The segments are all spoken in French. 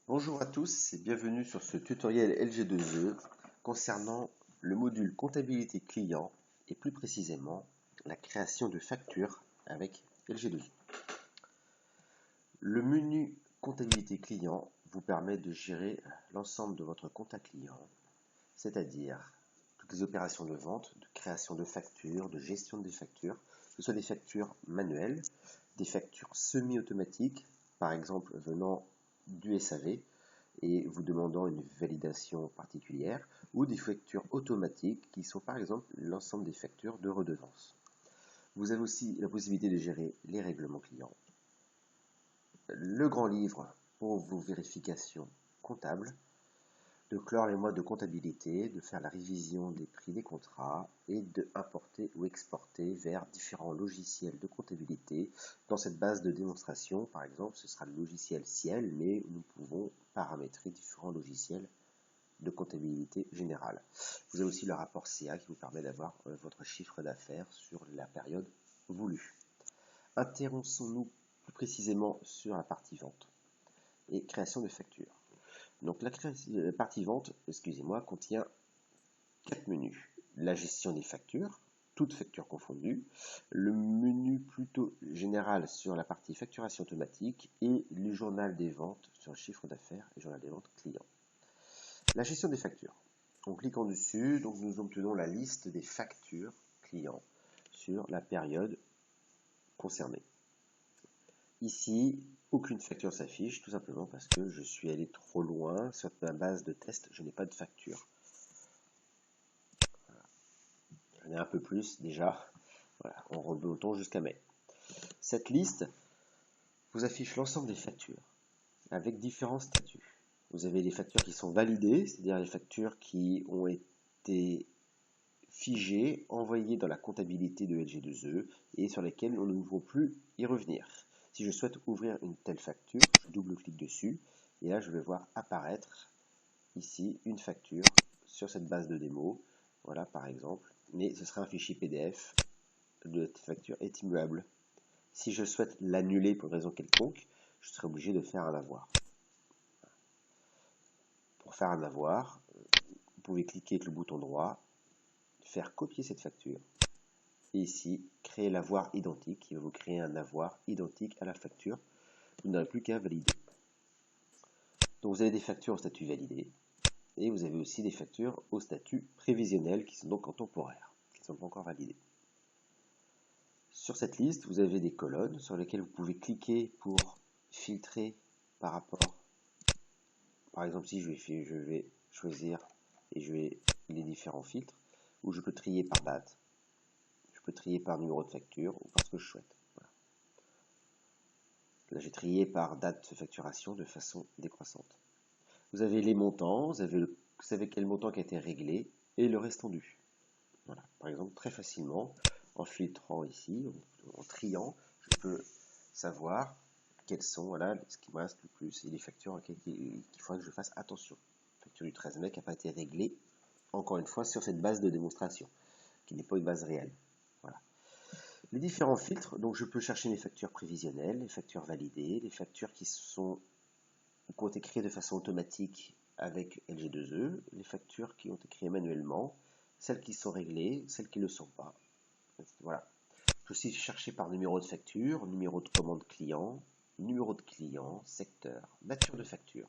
Bonjour à tous et bienvenue sur ce tutoriel LG2E concernant le module comptabilité client et plus précisément la création de factures avec LG2E. Le menu comptabilité client vous permet de gérer l'ensemble de votre compta client, c'est-à-dire toutes les opérations de vente, de création de factures, de gestion des factures, que ce soit des factures manuelles, des factures semi-automatiques, par exemple venant du SAV, et vous demandant une validation particulière, ou des factures automatiques qui sont par exemple l'ensemble des factures de redevance. Vous avez aussi la possibilité de gérer les règlements clients, le grand livre pour vos vérifications comptables, de clore les mois de comptabilité, de faire la révision des prix des contrats et de importer ou exporter vers différents logiciels de comptabilité. Dans cette base de démonstration, par exemple, ce sera le logiciel Ciel, mais nous pouvons paramétrer différents logiciels de comptabilité générale. Vous avez aussi le rapport CA qui vous permet d'avoir votre chiffre d'affaires sur la période voulue. Intéressons-nous plus précisément sur la partie vente et création de factures. Donc la partie vente, excusez-moi, contient 4 menus. La gestion des factures, toutes factures confondues, le menu plutôt général sur la partie facturation automatique et le journal des ventes sur le chiffre d'affaires et journal des ventes client. La gestion des factures. En cliquant dessus, donc nous obtenons la liste des factures clients sur la période concernée. Ici, aucune facture s'affiche, tout simplement parce que je suis allé trop loin. Sur ma base de test, je n'ai pas de facture. Voilà. J'en ai un peu plus déjà. Voilà, on remontons jusqu'à mai. Cette liste vous affiche l'ensemble des factures avec différents statuts. Vous avez les factures qui sont validées, c'est-à-dire les factures qui ont été figées, envoyées dans la comptabilité de LG2E et sur lesquelles nous ne pouvons plus y revenir. Si je souhaite ouvrir une telle facture, je double-clique dessus et là je vais voir apparaître ici une facture sur cette base de démo. Voilà par exemple, mais ce sera un fichier PDF de cette facture est immuable. Si je souhaite l'annuler pour une raison quelconque, je serai obligé de faire un avoir. Pour faire un avoir, vous pouvez cliquer avec le bouton droit, faire copier cette facture et ici, créer l'avoir identique. Il va vous créer un avoir identique à la facture. Vous n'aurez plus qu'à valider. Donc vous avez des factures au statut validé et vous avez aussi des factures au statut prévisionnel qui sont donc temporaires, qui ne sont pas encore validées. Sur cette liste, vous avez des colonnes sur lesquelles vous pouvez cliquer pour filtrer par rapport. Par exemple, si je vais choisir et je vais les différents filtres, où je peux trier par date, je peux trier par numéro de facture ou par ce que je souhaite. Voilà. Là, j'ai trié par date de facturation de façon décroissante. Vous avez les montants, vous savez quel montant qui a été réglé et le restant dû. Voilà. Par exemple, très facilement, en filtrant ici, en triant, je peux savoir quels sont voilà, ce qui me reste le plus et les factures qu'il faudra que je fasse attention. Facture du 13 mai qui n'a pas été réglée, encore une fois, sur cette base de démonstration, qui n'est pas une base réelle. Voilà. Les différents filtres, donc je peux chercher mes factures prévisionnelles, les factures validées, les factures qui ont été créées de façon automatique avec LG2E, les factures qui ont été créées manuellement, celles qui sont réglées, celles qui ne le sont pas. Voilà. Je peux aussi chercher par numéro de facture, numéro de commande client, numéro de client, secteur, nature de facture.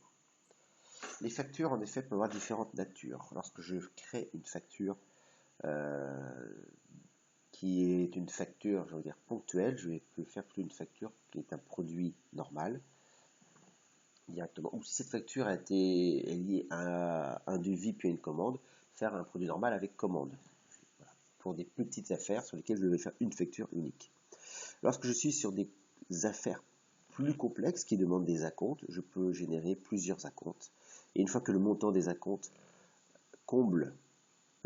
Les factures, en effet, peuvent avoir différentes natures. Lorsque je crée une facture qui est une facture, je veux dire, ponctuelle, je vais faire plutôt une facture qui est un produit normal, directement. Ou si cette facture a été liée à un devis puis à une commande, faire un produit normal avec commande. Voilà. Pour des petites affaires sur lesquelles je vais faire une facture unique. Lorsque je suis sur des affaires plus complexes qui demandent des acomptes, je peux générer plusieurs acomptes. Et une fois que le montant des acomptes comble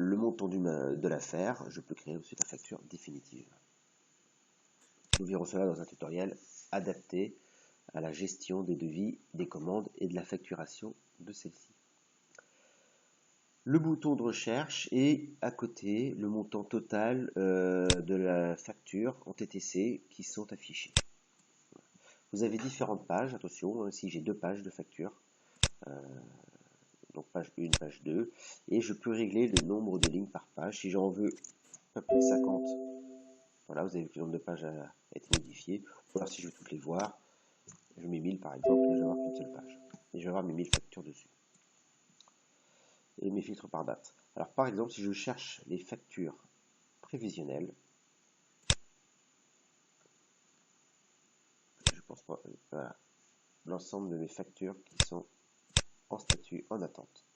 le montant de l'affaire, je peux créer ensuite la facture définitive. Nous verrons cela dans un tutoriel adapté à la gestion des devis, des commandes et de la facturation de celle-ci. Le bouton de recherche et à côté le montant total de la facture en TTC qui sont affichés. Vous avez différentes pages, attention, ici j'ai deux pages de facture. Donc page 1, page 2. Et je peux régler le nombre de lignes par page. Si j'en veux pas plus de 50, voilà, vous avez vu que le nombre de pages a été modifié. Ou alors si je veux toutes les voir, je mets 1000 par exemple, et je vais avoir qu'une seule page. Et je vais avoir mes 1000 factures dessus. Et mes filtres par date. Alors par exemple, si je cherche les factures prévisionnelles, je pense pas, voilà, l'ensemble de mes factures qui sont en statut en attente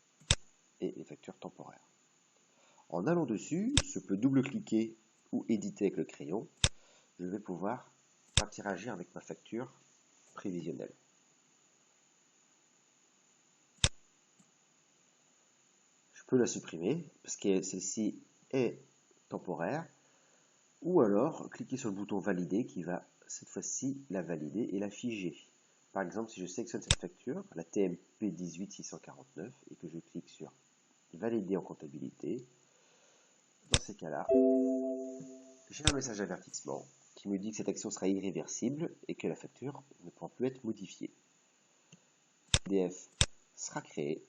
et les factures temporaires. En allant dessus, je peux double-cliquer ou éditer avec le crayon. Je vais pouvoir interagir avec ma facture prévisionnelle. Je peux la supprimer parce que celle-ci est temporaire, ou alors cliquer sur le bouton valider qui va cette fois-ci la valider et la figer. Par exemple, si je sélectionne cette facture, la TMP 18649, et que je clique sur valider en comptabilité, dans ces cas-là, j'ai un message d'avertissement qui me dit que cette action sera irréversible et que la facture ne pourra plus être modifiée. PDF sera créé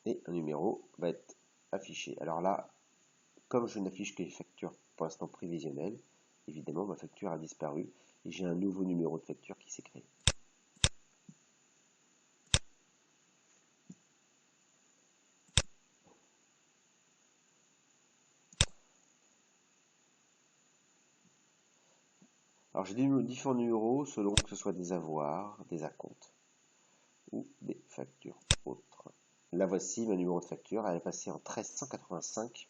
et un numéro va être affiché. Alors là, comme je n'affiche que les factures pour l'instant prévisionnelles, évidemment ma facture a disparu et j'ai un nouveau numéro de facture qui s'est créé. Alors j'ai différents numéros selon que ce soit des avoirs, des acomptes ou des factures autres. Là voici mon numéro de facture, elle est passée en 1385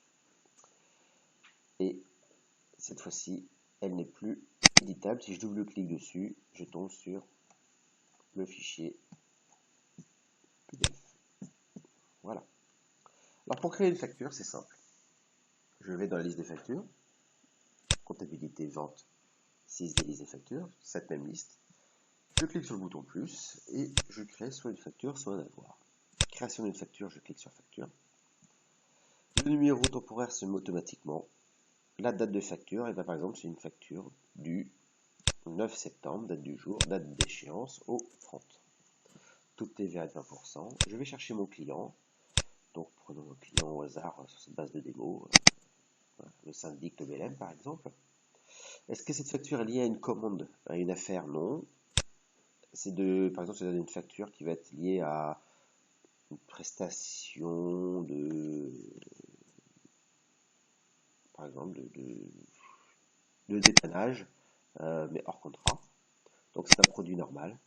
et cette fois-ci elle n'est plus éditable. Si je double-clique dessus, je tombe sur le fichier PDF. Voilà. Alors pour créer une facture, c'est simple. Je vais dans la liste des factures, comptabilité, vente, 6 des listes des factures, cette même liste. Je clique sur le bouton plus et je crée soit une facture, soit un avoir. Création d'une facture, je clique sur facture. Le numéro temporaire se met automatiquement. La date de facture, et bien par exemple, c'est une facture du 9 septembre, date du jour, date d'échéance au 30. Toute TVA à 20%. Je vais chercher mon client. Donc prenons un client au hasard sur cette base de démo, le syndic de Belém par exemple. Est-ce que cette facture est liée à une commande, à une affaire? Non. Par exemple, c'est une facture qui va être liée à une prestation par exemple, de dépannage, mais hors contrat. Donc c'est un produit normal.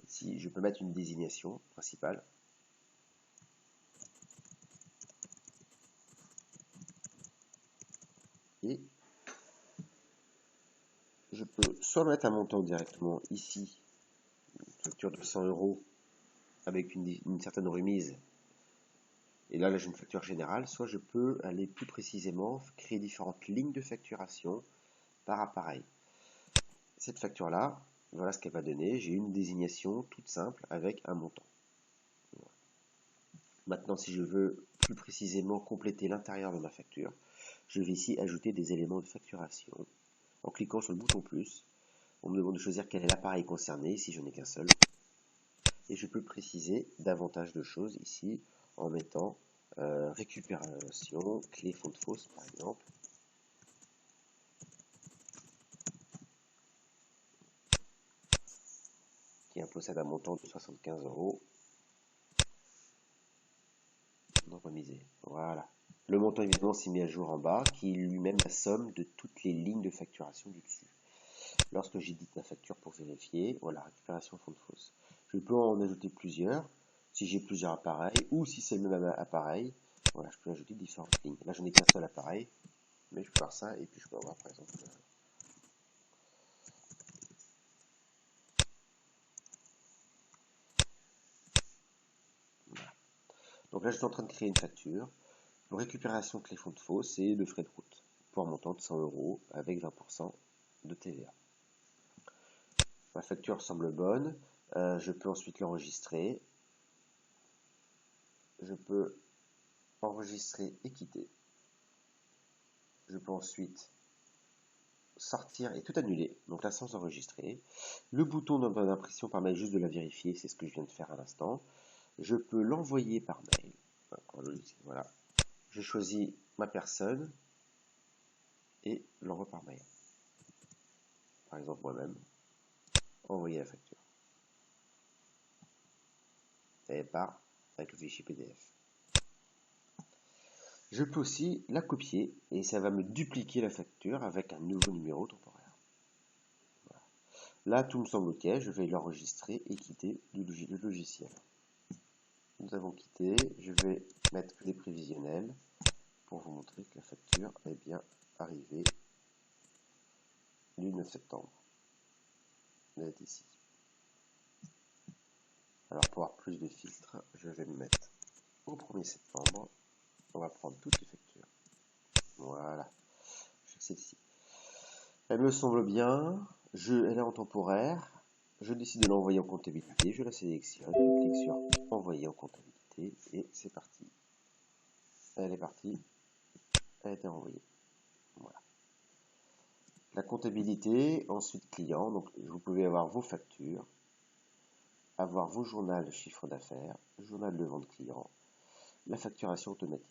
Si je peux mettre une désignation principale. Et je peux soit mettre un montant directement ici, une facture de 100 € avec une certaine remise. Et là j'ai une facture générale. Soit je peux aller plus précisément, créer différentes lignes de facturation par appareil. Cette facture-là, voilà ce qu'elle va donner. J'ai une désignation toute simple avec un montant. Voilà. Maintenant, si je veux plus précisément compléter l'intérieur de ma facture, je vais ici ajouter des éléments de facturation. En cliquant sur le bouton plus, on me demande de choisir quel est l'appareil concerné, ici je n'ai qu'un seul. Et je peux préciser davantage de choses ici en mettant récupération, clé fond de fosse par exemple. Qui possède un montant de 75 € non remisé. Voilà. Le montant évidemment s'est mis à jour en bas, qui est lui-même la somme de toutes les lignes de facturation du dessus. Lorsque j'édite ma facture pour vérifier, voilà, récupération fond de fosse. Je peux en ajouter plusieurs, si j'ai plusieurs appareils, ou si c'est le même appareil, voilà, je peux ajouter différentes lignes. Là, je n'ai qu'un seul appareil, mais je peux avoir ça, et puis je peux avoir par exemple... Voilà. Donc là, je suis en train de créer une facture pour récupération clé fond de fosse et le frais de route, pour un montant de 100 € avec 20% de TVA. Ma facture semble bonne, je peux ensuite l'enregistrer. Je peux enregistrer et quitter. Je peux ensuite sortir et tout annuler, donc là sans enregistrer. Le bouton d'impression permet juste de la vérifier, c'est ce que je viens de faire à l'instant. Je peux l'envoyer par mail. Voilà. Je choisis ma personne et l'envoie par mail. Par exemple, moi-même, envoyer la facture. Elle part avec le fichier PDF. Je peux aussi la copier et ça va me dupliquer la facture avec un nouveau numéro temporaire. Voilà. Là, tout me semble OK. Je vais l'enregistrer et quitter le logiciel. Nous avons quitté. Je vais mettre les prévisionnels pour vous montrer que la facture est bien arrivée du 9 septembre. Elle est ici. Alors, pour avoir plus de filtres, je vais me mettre au 1er septembre. On va prendre toutes les factures. Voilà. Celle-ci. Elle me semble bien. Elle est en temporaire. Je décide de l'envoyer en comptabilité. Je la sélectionne. Je clique sur envoyer en comptabilité. Et c'est parti. Elle est partie. Elle a été envoyée. Voilà. La comptabilité, ensuite client. Donc, vous pouvez avoir vos factures, avoir vos journaux de chiffre d'affaires, journal de vente client, la facturation automatique.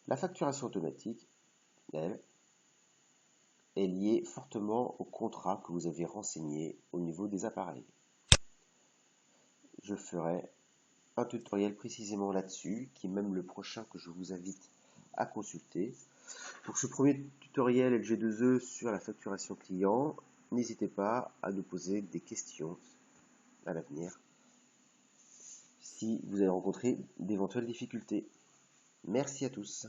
La facturation automatique, elle, est liée fortement au contrat que vous avez renseigné au niveau des appareils. Je ferai un tutoriel précisément là-dessus, qui est même le prochain que je vous invite à consulter. Pour ce premier tutoriel LG2E sur la facturation client, n'hésitez pas à nous poser des questions à l'avenir si vous avez rencontré d'éventuelles difficultés. Merci à tous.